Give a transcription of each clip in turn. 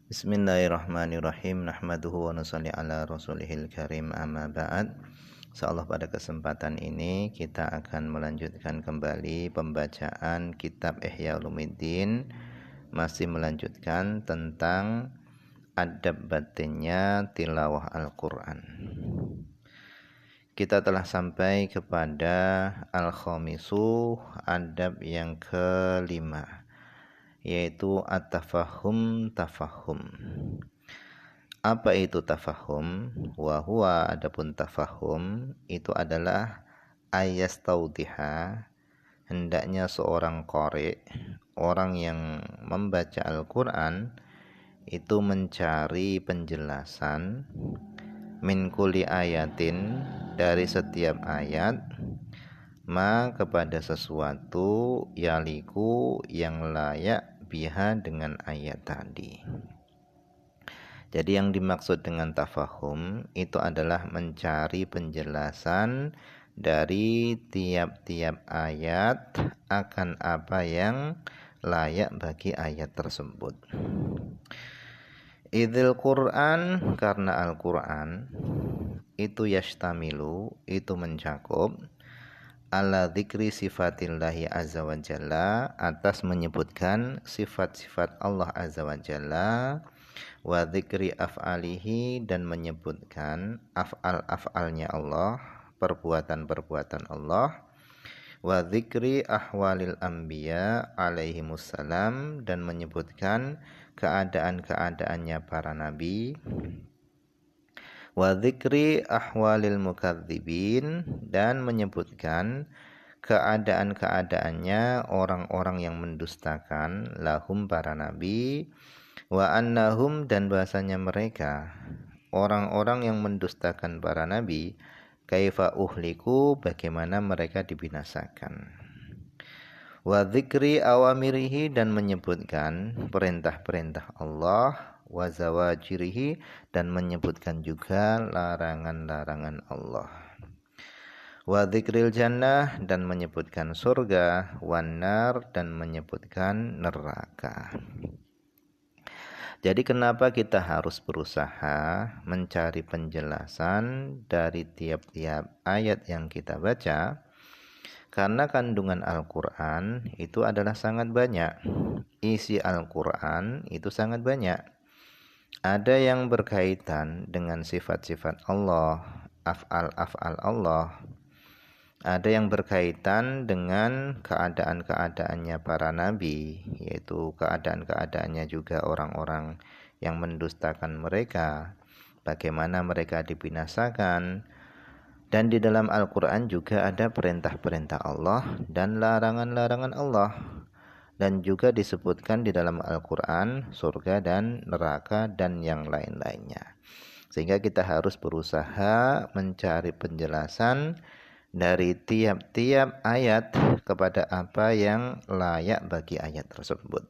Bismillahirrahmanirrahim. Nahmaduhu wa nusalli ala rasulihil karim, amma ba'd. Insyaallah pada kesempatan ini kita akan melanjutkan kembali pembacaan kitab Ihya Ulumuddin, masih melanjutkan tentang adab batinnya tilawah Al-Qur'an. Kita telah sampai kepada al-khamisu, adab yang kelima, yaitu at-tafahum. Apa itu tafahum? Wa huwa, adapun tafahum itu adalah ayastaudiha, hendaknya seorang qari, orang yang membaca Al-Qur'an itu mencari penjelasan min kulli ayatin, dari setiap ayat, ma kepada sesuatu yaliku yang layak biha dengan ayat tadi. Jadi yang dimaksud dengan tafahum itu adalah mencari penjelasan dari tiap-tiap ayat akan apa yang layak bagi ayat tersebut. Idzil Qur'an, karena Al-Qur'an itu yashtamilu, itu mencakup ala dzikri sifatillahi azza wa jalla, atas menyebutkan sifat-sifat Allah azza wa jalla, wa dzikri af'alihi, dan menyebutkan af'al-af'alnya Allah, perbuatan-perbuatan Allah, wa dzikri ahwalil anbiya alaihimussalam, dan menyebutkan keadaan-keadaannya para nabi, wa dzikri ahwalil mukadzibin, dan menyebutkan keadaan-keadaannya orang-orang yang mendustakan lahum, para nabi, wa annahum, dan bahasanya mereka orang-orang yang mendustakan para nabi, kaifa uhliku, bagaimana mereka dibinasakan, wa dzikri awamirihi, dan menyebutkan perintah-perintah Allah, wa zawajirihi, dan menyebutkan juga larangan-larangan Allah, wa dzikril jannah, dan menyebutkan surga, wan nar, dan menyebutkan neraka. Jadi kenapa kita harus berusaha mencari penjelasan dari tiap-tiap ayat yang kita baca? Karena kandungan Al-Qur'an itu adalah sangat banyak. Isi Al-Qur'an itu sangat banyak. Ada yang berkaitan dengan sifat-sifat Allah, af'al-af'al Allah. Ada yang berkaitan dengan keadaan-keadaannya para nabi, yaitu keadaan-keadaannya juga orang-orang yang mendustakan mereka, bagaimana mereka dibinasakan. Dan di dalam Al-Qur'an juga ada perintah-perintah Allah dan larangan-larangan Allah. Dan juga disebutkan di dalam Al-Qur'an surga dan neraka dan yang lain-lainnya. Sehingga kita harus berusaha mencari penjelasan dari tiap-tiap ayat kepada apa yang layak bagi ayat tersebut.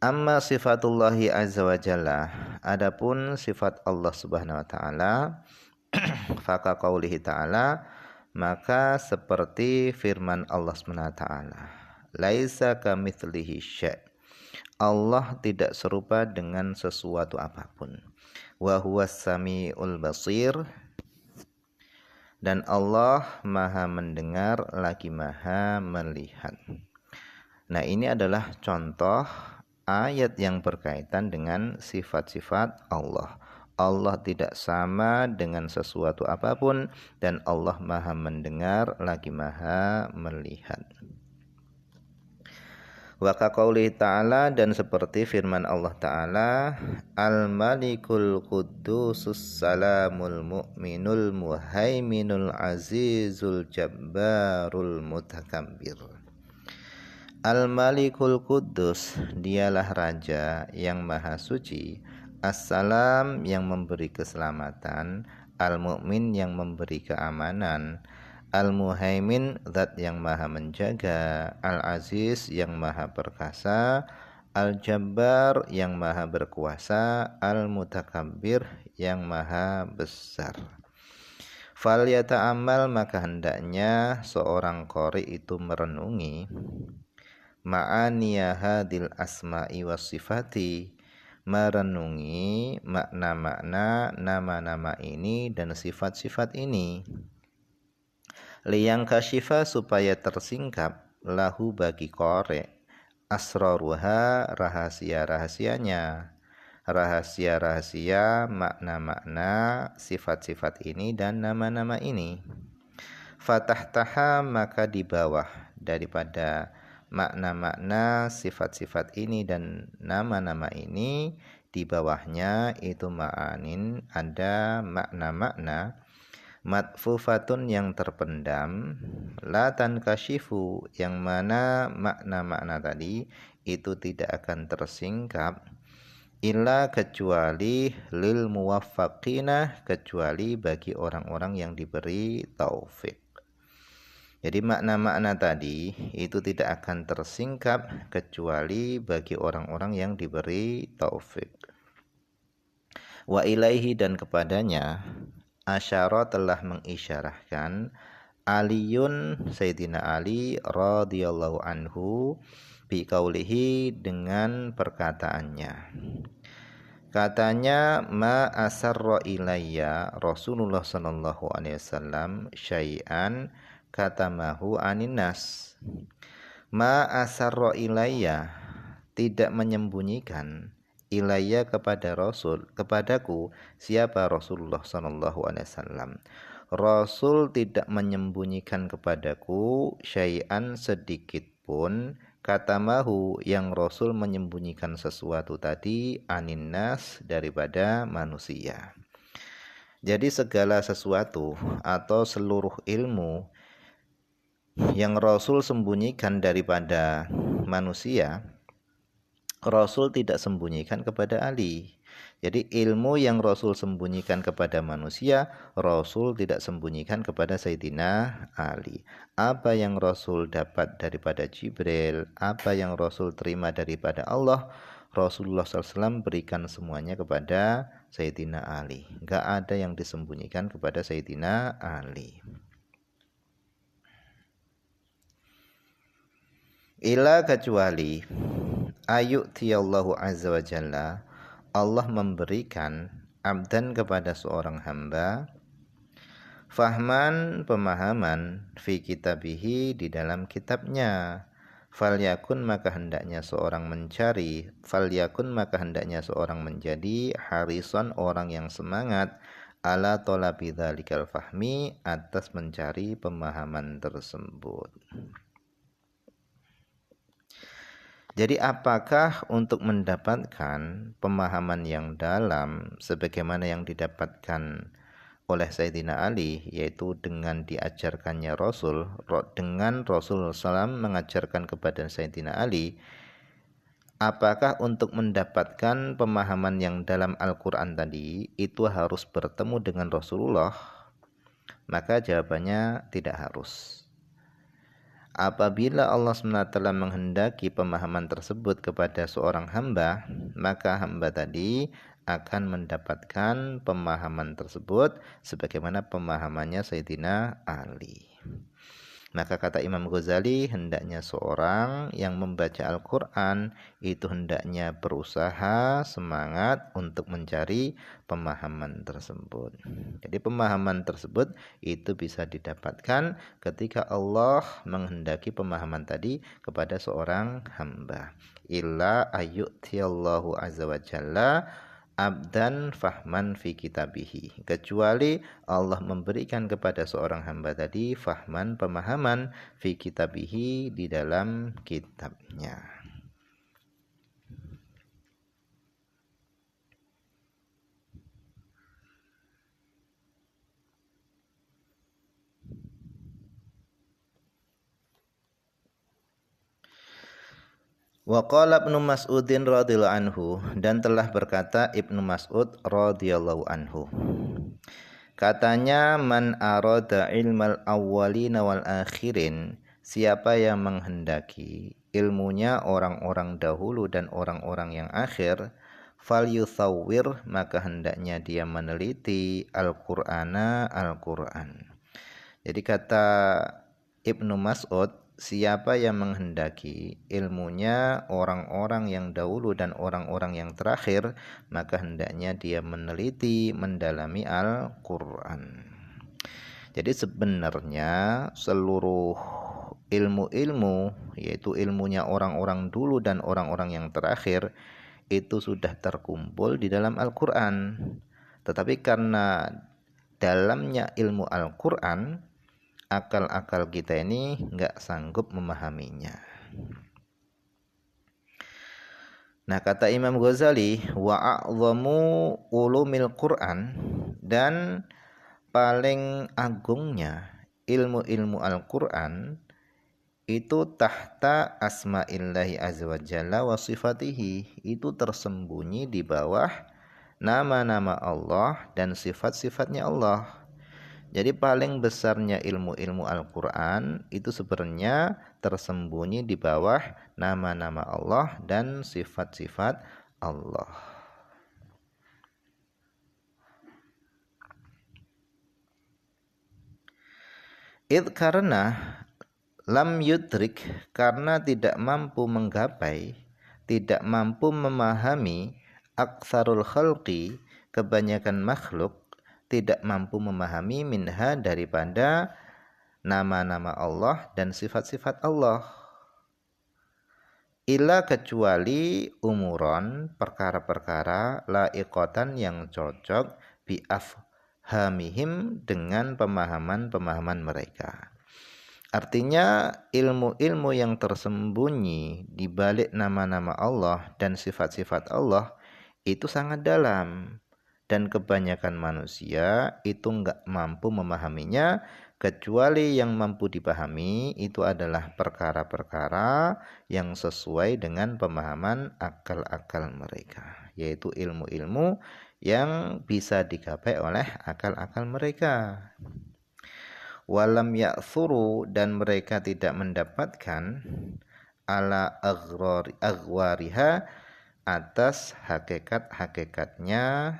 Amma sifatullahi azza wa jalla, adapun sifat Allah subhanahu wa ta'ala, faka qaulihi ta'ala, maka seperti firman Allah subhanahu wa ta'ala, laisa kamitslihi syai', Allah tidak serupa dengan sesuatu apapun, wa huwas samiul basir, dan Allah maha mendengar lagi maha melihat. Nah, ini adalah contoh ayat yang berkaitan dengan sifat-sifat Allah. Allah tidak sama dengan sesuatu apapun, dan Allah maha mendengar lagi maha melihat. Wa kaqaulihi ta'ala, dan seperti firman Allah ta'ala, al-malikul quddusus salamul mu'minul muhaiminul azizul jabbarul mutakabbir. Al-malikul quddus, dialah raja yang maha suci, as-salam, yang memberi keselamatan, al-mu'min, yang memberi keamanan, al-muhaimin, zat yang maha menjaga, al-aziz, yang maha perkasa, al-jabbar, yang maha berkuasa, al-mutakabbir, yang maha besar. Fal yata'ammal, maka hendaknya seorang qari itu merenungi ma'aniya hadil asma'i was sifati, merenungi makna-makna nama-nama ini dan sifat-sifat ini. Liyang kasyifa, supaya tersingkap, lahu bagi qari, asraruha, rahasia-rahasianya, rahasia-rahasia makna-makna sifat-sifat ini dan nama-nama ini. Fatahtaha, maka di bawah daripada makna-makna sifat-sifat ini dan nama-nama ini, di bawahnya itu ma'anin, ada makna-makna matfufatun yang terpendam, la tankashifu, yang mana makna-makna tadi itu tidak akan tersingkap, illa, kecuali lil muwaffaqina, kecuali bagi orang-orang yang diberi taufik. Jadi makna-makna tadi itu tidak akan tersingkap kecuali bagi orang-orang yang diberi taufik. Wa ilaihi, dan kepadanya asyara, telah mengisyarahkan Aliyun, Sayyidina Ali radhiyallahu anhu, biqaulihi, dengan perkataannya. Katanya, ma asarra ilayya Rasulullah sallallahu alaihi wasallam syai'an katamahu anin nas. Ma asarra ilayya, tidak menyembunyikan, ilayya, kepada Rasul, kepadaku. Siapa? Rasulullah sallallahu alaihi wasallam. Rasul tidak menyembunyikan kepadaku syai'an, sedikit pun, katamahu, yang Rasul menyembunyikan sesuatu tadi, anin nas, daripada manusia. Jadi segala sesuatu atau seluruh ilmu yang Rasul sembunyikan daripada manusia, Rasul tidak sembunyikan kepada Ali. Jadi ilmu yang Rasul sembunyikan kepada manusia, Rasul tidak sembunyikan kepada Sayyidina Ali. Apa yang Rasul dapat daripada Jibril, apa yang Rasul terima daripada Allah, Rasulullah SAW berikan semuanya kepada Sayyidina Ali. Gak ada yang disembunyikan kepada Sayyidina Ali. Ila, kecuali ayu'tiyallahu azza wa jalla, Allah memberikan abdan, kepada seorang hamba, fahman, pemahaman, fi kitabihi, di dalam kitabnya. Falyakun, maka hendaknya seorang mencari, falyakun, maka hendaknya seorang menjadi harison, orang yang semangat, ala tolabi dzalikal fahmi, atas mencari pemahaman tersebut. Jadi apakah untuk mendapatkan pemahaman yang dalam sebagaimana yang didapatkan oleh Sayyidina Ali, yaitu dengan diajarkannya Rasul, dengan Rasul SAW mengajarkan kepada Sayyidina Ali, apakah untuk mendapatkan pemahaman yang dalam Al-Quran tadi itu harus bertemu dengan Rasulullah? Maka jawabannya tidak harus. Apabila Allah SWT menghendaki pemahaman tersebut kepada seorang hamba, maka hamba tadi akan mendapatkan pemahaman tersebut sebagaimana pemahamannya Sayyidina Ali. Maka kata Imam Ghazali, hendaknya seorang yang membaca Al-Quran itu hendaknya berusaha semangat untuk mencari pemahaman tersebut. Jadi pemahaman tersebut itu bisa didapatkan ketika Allah menghendaki pemahaman tadi kepada seorang hamba. Illa ayyu'tiyallahu azza wa jalla abdan fahman fi kitabihi, kecuali Allah memberikan kepada seorang hamba tadi fahman, pemahaman, fi kitabihi, di dalam kitabnya. Wa qala Ibnu Mas'udin radhiyallahu anhu, dan telah berkata Ibnu Mas'ud radhiyallahu anhu. Katanya, man arada ilmal awwalina wal akhirin, siapa yang menghendaki ilmunya orang-orang dahulu dan orang-orang yang akhir, fal yusawwir, maka hendaknya dia meneliti Al-Qur'ana, Al-Qur'an. Jadi kata Ibnu Mas'ud, siapa yang menghendaki ilmunya orang-orang yang dahulu dan orang-orang yang terakhir, maka hendaknya dia meneliti, mendalami Al-Quran. Jadi sebenarnya seluruh ilmu-ilmu, yaitu ilmunya orang-orang dulu dan orang-orang yang terakhir, itu sudah terkumpul di dalam Al-Quran. Tetapi karena dalamnya ilmu Al-Quran, akal-akal kita ini nggak sanggup memahaminya. Nah, kata Imam Ghazali, wa a'zamu ulumil Quran, dan paling agungnya ilmu-ilmu Al-Quran itu tahta asma'illahi azza wa jalla wa sifatihi, itu tersembunyi di bawah nama-nama Allah dan sifat-sifatnya Allah. Jadi paling besarnya ilmu-ilmu Al-Quran itu sebenarnya tersembunyi di bawah nama-nama Allah dan sifat-sifat Allah. Karena lam yudrik, karena tidak mampu menggapai, tidak mampu memahami aktsarul khalqi, kebanyakan makhluk tidak mampu memahami minha, daripada nama-nama Allah dan sifat-sifat Allah. Illa, kecuali umuron, perkara-perkara laiqatan yang cocok bi afhamihim, dengan pemahaman-pemahaman mereka. Artinya ilmu-ilmu yang tersembunyi di balik nama-nama Allah dan sifat-sifat Allah itu sangat dalam, dan kebanyakan manusia itu enggak mampu memahaminya, kecuali yang mampu dipahami itu adalah perkara-perkara yang sesuai dengan pemahaman akal-akal mereka, yaitu ilmu-ilmu yang bisa digapai oleh akal-akal mereka. Walam ya'thuru, dan mereka tidak mendapatkan ala aghwariha, atas hakikat-hakikatnya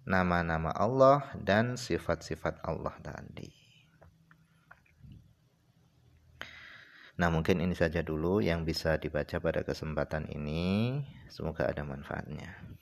nama-nama Allah dan sifat-sifat Allah tadi. Nah, mungkin ini saja dulu yang bisa dibaca pada kesempatan ini. Semoga ada manfaatnya.